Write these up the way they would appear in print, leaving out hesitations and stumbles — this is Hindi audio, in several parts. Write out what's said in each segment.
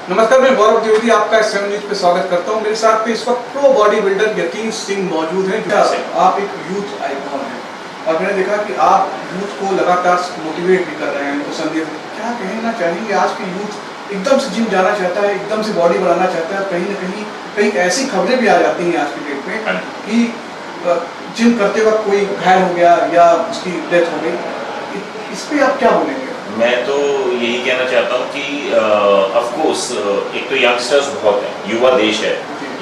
नमस्कार, मैं गौरव द्विवेदी आपका SM न्यूज पे स्वागत करता हूं। मेरे साथ पे इस वक्त pro body builder Yatin Singh मौजूद हैं। आप एक यूथ आइकॉन हैं और मैंने देखा कि आप यूथ को लगातार मोटिवेट भी कर रहे हैं, उनको संदेश क्या कहना चाहेंगे? आज के यूथ एकदम से जिम जाना चाहता है, एकदम से बॉडी बनाना चाहता है, कहीं ना कहीं ऐसी खबरें भी आ जाती हैं आज की डेट में कि जिम करते वक्त कोई घायल हो गया या उसकी डेथ हो गई। इस पर आप क्या बोलेंगे? मैं तो यही कहना चाहता हूँ कि ऑफ कोर्स एक तो यंगस्टर्स बहुत हैं, युवा देश है,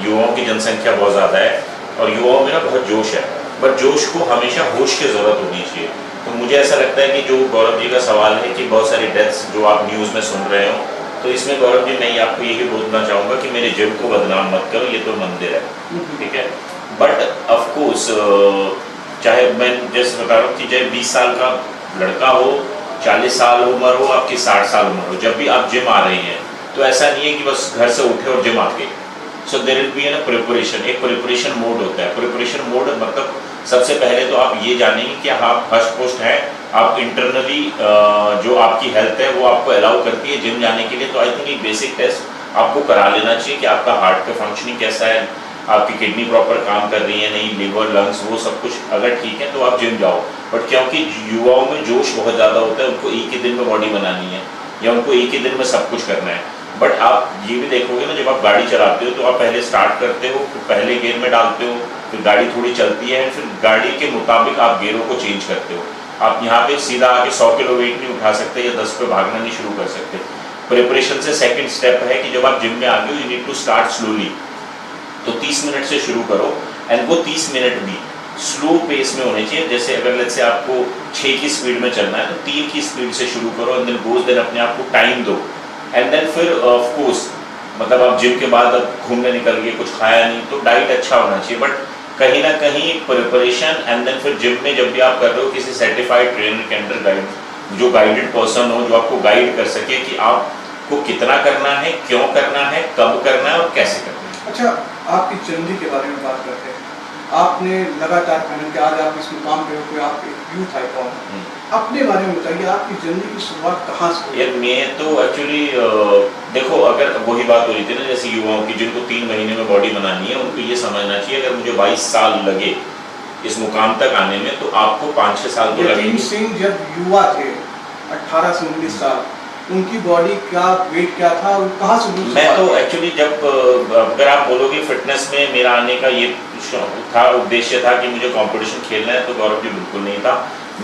युवाओं की जनसंख्या बहुत ज़्यादा है और युवाओं में ना बहुत जोश है, बट जोश को हमेशा होश की ज़रूरत होनी चाहिए। तो मुझे ऐसा लगता है कि जो गौरव जी का सवाल है कि बहुत सारी डेथ्स जो आप न्यूज़ में सुन रहे हो, तो इसमें गौरव जी मैं आपको यही बोलना चाहूँगा कि मेरे जिम को बदनाम मत करो, ये तो मंदिर है, ठीक है। बट ऑफ कोर्स चाहे मैं जैसे बता रहा हूँ कि चाहे 20 साल का लड़का हो, 40 साल उम्र हो, आपकी 60 साल उम्र हो, जब भी आप जिम आ रहे हैं तो ऐसा नहीं है कि बस घर से उठे और जिम आ गए। So there will be an preparation, एक प्रिपरेशन मोड होता है। प्रिपरेशन मोड मतलब सबसे पहले तो आप ये जानेंगे कि आप हष्ट पुष्ट हैं, आप इंटरनली जो आपकी हेल्थ है वो आपको अलाउ करती है जिम जाने के लिए। तो आई थिंक एक बेसिक टेस्ट आपको करा लेना चाहिए कि आपका हार्ट का फंक्शनिंग कैसा है, आपकी किडनी प्रॉपर काम कर रही है नहीं, लीवर, लंग्स, वो सब कुछ अगर ठीक है तो आप जिम जाओ। बट क्योंकि युवाओं में जोश बहुत ज़्यादा होता है, उनको एक ही दिन में बॉडी बनानी है या उनको एक ही दिन में सब कुछ करना है। बट आप ये भी देखोगे ना, जब आप गाड़ी चलाते हो तो आप पहले स्टार्ट करते हो, फिर पहले गियर में डालते हो, फिर गाड़ी थोड़ी चलती है, फिर गाड़ी के मुताबिक आप गियरों को चेंज करते हो। आप यहाँ पे सीधा आके 100 किलो वेट नहीं उठा सकते या 10 पे भागना नहीं शुरू कर सकते। प्रिपरेशन से सेकेंड स्टेप है कि जब आप जिम में आ गए you need to start slowly. तो 30 मिनट से शुरू करो एंड वो 30 मिनट भी स्लो पेस में होने चाहिए। जैसे अगर लेट्स से आपको 6 की स्पीड में चलना है तो 3 की स्पीड से शुरू करो एंड देन गोज, देन अपने आप को टाइम दो एंड देन फिर ऑफ कोर्स मतलब आप जिम के बाद अब घूमने निकल गए, कुछ खाया नहीं, तो डाइट अच्छा होना चाहिए। बट कहीं ना कहीं प्रिपरेशन एंड देन फिर जिम में जब भी आप कर रहे हो किसी सर्टिफाइड ट्रेनर के अंडर गाइड, जो गाइडेड पर्सन हो, जो आपको गाइड कर सके कि आपको कितना करना है, क्यों करना है, कब करना है और कैसे करना है। अच्छा, आपकी जर्नी के बारे में बात करते हैं। आपने लगातार मेहनत किया, आज आप इस मुकाम पे हो, कोई आप एक यूथ आइकॉन। अपने बारे में बताइए, आपकी जर्नी की शुरुआत कहाँ से हुई? यार मैं तो एक्चुअली देखो, अगर वही बात हो रही थी ना जैसे युवाओं की जिनको 3 महीने में बॉडी बनानी है, उनको ये समझना चाहिए अगर मुझे 22 साल लगे इस मुकाम तक आने में तो आपको 5-6 साल तो लगेंगे। यतीन सिंह जब युवा थे 18 से 19 साल, उनकी बॉडी का वेट क्या था और कहाँ से? मैं तो एक्चुअली जब अगर आप बोलोगे फिटनेस में मेरा आने का ये था, उद्देश्य था कि मुझे कंपटीशन खेलना है, तो गौरव जी बिल्कुल नहीं था।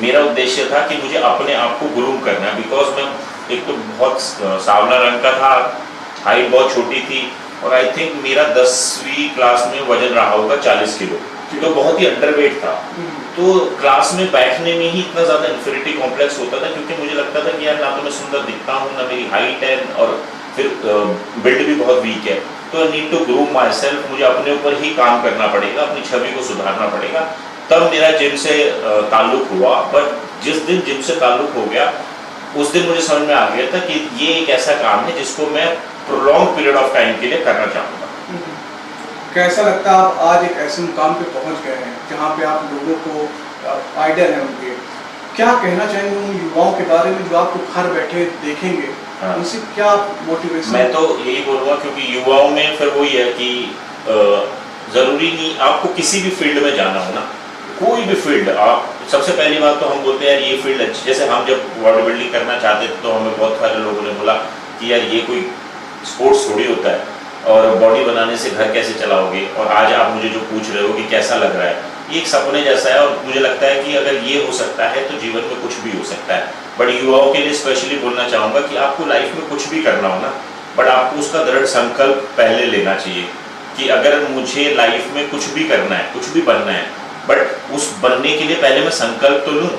मेरा उद्देश्य था कि मुझे अपने आप को ग्रूम करना है, बिकॉज मैं एक तो बहुत सांवला रंग का था, हाइट बहुत छोटी थी और आई थिंक मेरा 10वीं क्लास में वजन रहा होगा 40 किलो, तो बहुत ही अंडरवेट था। तो क्लास में बैठने में ही इतना ज़्यादा इन्फीरियरिटी कॉम्प्लेक्स होता था, क्योंकि मुझे लगता था कि यार ना तो मैं सुंदर दिखता हूँ, ना मेरी हाइट है और फिर बिल्ड भी बहुत वीक है, तो I need to groom myself. मुझे अपने ऊपर ही काम करना पड़ेगा, अपनी छवि को सुधारना पड़ेगा, तब मेरा जिम से ताल्लुक हुआ। बट जिस दिन जिम से ताल्लुक हो गया उस दिन मुझे समझ में आ गया था कि ये एक ऐसा काम है जिसको मैं प्रोलॉन्ग पीरियड ऑफ टाइम के लिए करना चाहूँगा। कैसा लगता है आप आज एक ऐसे मुकाम पे पहुंच गए हैं जहाँ पे आप लोगों को आइडियल है उनके, क्या कहना चाहेंगे उन युवाओं के बारे में जो आपको घर बैठे देखेंगे? हाँ। उनसे क्या मोटिवेशन? मैं तो यही बोलूँगा, क्योंकि युवाओं में फिर वही है कि ज़रूरी नहीं आपको किसी भी फील्ड में जाना हो ना, कोई भी फील्ड। आप सबसे पहली बात तो हम बोलते हैं यार ये फील्ड अच्छी, जैसे हम जब बॉडी बिल्डिंग करना चाहते थे तो हमें बहुत सारे लोगों ने बोला कि यार ये कोई स्पोर्ट्स थोड़ी होता है और बॉडी बनाने से घर कैसे चलाओगे, और आज आप मुझे जो पूछ रहे हो कि कैसा लग रहा है, ये एक सपने जैसा है। और मुझे लगता है कि अगर ये हो सकता है तो जीवन में कुछ भी हो सकता है। बट युवाओं के लिए स्पेशली बोलना चाहूँगा कि आपको लाइफ में कुछ भी करना हो ना, बट आपको उसका दृढ़ संकल्प पहले लेना चाहिए कि अगर मुझे लाइफ में कुछ भी करना है, कुछ भी बनना है, बट उस बनने के लिए पहले मैं संकल्प तो लूँ।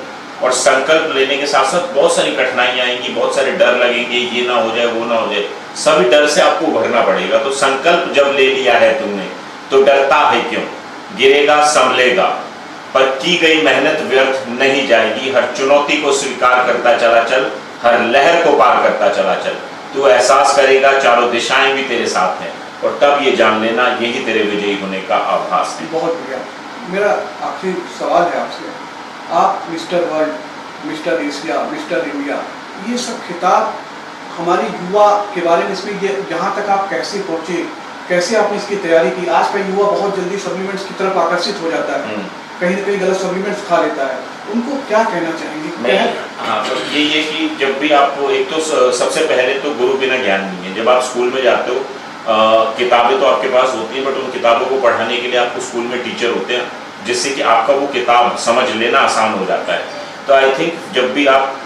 और संकल्प लेने के साथ साथ बहुत सारी कठिनाइयाँ आएंगी, बहुत सारे डर लगेंगे, ये ना हो जाए, वो ना हो जाए, सभी डर से आपको उभरना पड़ेगा। तो संकल्प जब ले लिया है तुमने तो डरता है क्यों, गिरेगा संभलेगा, पर की गई मेहनत व्यर्थ नहीं जाएगी। हर चुनौती को स्वीकार करता चला चल, हर लहर को पार करता चला चल, तू एहसास करेगा चारों दिशाएं भी तेरे साथ हैं, और तब ये जान लेना यही तेरे विजयी होने का आभास है। बहुत बढ़िया। मेरा आखिरी सवाल है आपसे, आप mister world, mister Asia, mister India, ये सब खिताब हमारी युवा के बारे में इसमें ये यहाँ तक आप कैसे पहुँचे, कैसे आपने इसकी तैयारी की? आज का युवा बहुत जल्दी सप्लीमेंट्स की तरफ आकर्षित हो जाता है, कहीं ना कहीं गलत सप्लीमेंट्स खा लेता है, उनको क्या कहना चाहेंगे? हाँ, तो ये है कि जब भी आप, एक तो सबसे पहले तो गुरु बिना ज्ञान नहीं है। जब आप स्कूल में जाते हो, किताबें तो आपके पास होती हैं, बट उन किताबों को पढ़ाने के लिए आपको स्कूल में टीचर होते हैं, जिससे कि आपका वो किताब समझ लेना आसान हो जाता है। तो आई थिंक जब भी आप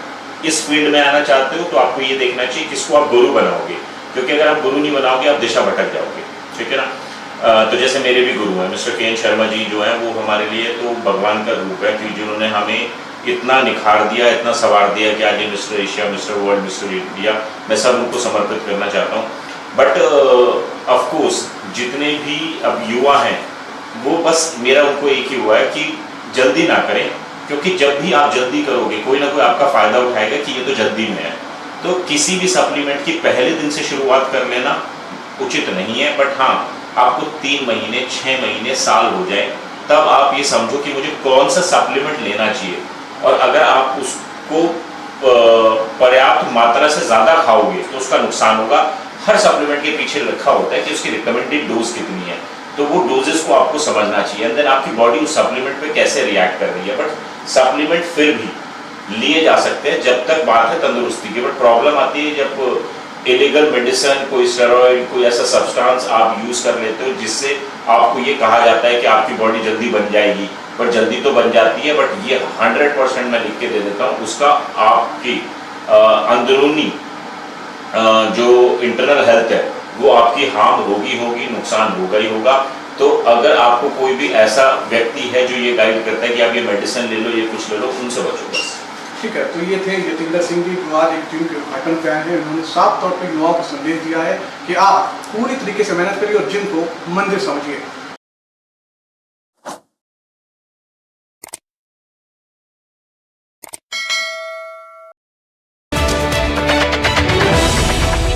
इस फील्ड में आना चाहते हो तो आपको ये देखना चाहिए किसको आप गुरु बनाओगे, क्योंकि अगर आप गुरु नहीं बनाओगे आप दिशा भटक जाओगे, ठीक है ना। तो जैसे मेरे भी गुरु हैं मिस्टर के.एन. शर्मा जी जो हैं, वो हमारे लिए तो भगवान का रूप है, कि जिन्होंने हमें इतना निखार दिया, इतना सवार दिया कि आज ये mister Asia, mister world, mister India, मैं सब उनको समर्पित करना चाहता हूँ। बट ऑफ कोर्स जितने भी अब युवा हैं, वो बस मेरा उनको एक ही हुआ है कि जल्दी ना करें, क्योंकि जब भी आप जल्दी करोगे कोई ना कोई आपका फ़ायदा उठाएगा कि ये तो जल्दी में है। तो किसी भी सप्लीमेंट की पहले दिन से शुरुआत कर लेना उचित नहीं है। बट हाँ, आपको 3 महीने, 6 महीने, साल हो जाए, तब आप ये समझो कि मुझे कौन सा सप्लीमेंट लेना चाहिए। और अगर आप उसको पर्याप्त मात्रा से ज़्यादा खाओगे तो उसका नुकसान होगा। हर सप्लीमेंट के पीछे लिखा होता है कि उसकी रिकमेंडेड डोज कितनी है, तो वो डोजेस को आपको समझना चाहिए, एंड देन आपकी बॉडी उस सप्लीमेंट पे कैसे रिएक्ट कर रही है। बट सप्लीमेंट फिर भी लिए जा सकते हैं जब तक बात है तंदुरुस्ती की। बट प्रॉब्लम आती है जब इलीगल मेडिसिन, कोई स्टेरॉइड, कोई ऐसा सब्सटेंस आप यूज़ कर लेते हो जिससे आपको ये कहा जाता है कि आपकी बॉडी जल्दी बन जाएगी, पर जल्दी तो बन जाती है, बट ये 100% मैं लिख के दे देता हूँ, उसका आपकी अंदरूनी जो इंटरनल हेल्थ है वो आपकी हार्म होगी, नुकसान होगा ही होगा। तो अगर आपको कोई भी ऐसा व्यक्ति है जो ये गाइड करता है कि आप ये मेडिसिन ले लो, ये कुछ ले लो, उनसे बचो बस। ठीक है, तो ये थे यतिंदर सिंह जी, जो आज एक जिम के उद्घाटन पे आए हैं। उन्होंने साफ तौर पर युवाओं को संदेश दिया है कि आप पूरी तरीके से मेहनत करिए और जिम को मंदिर समझिए।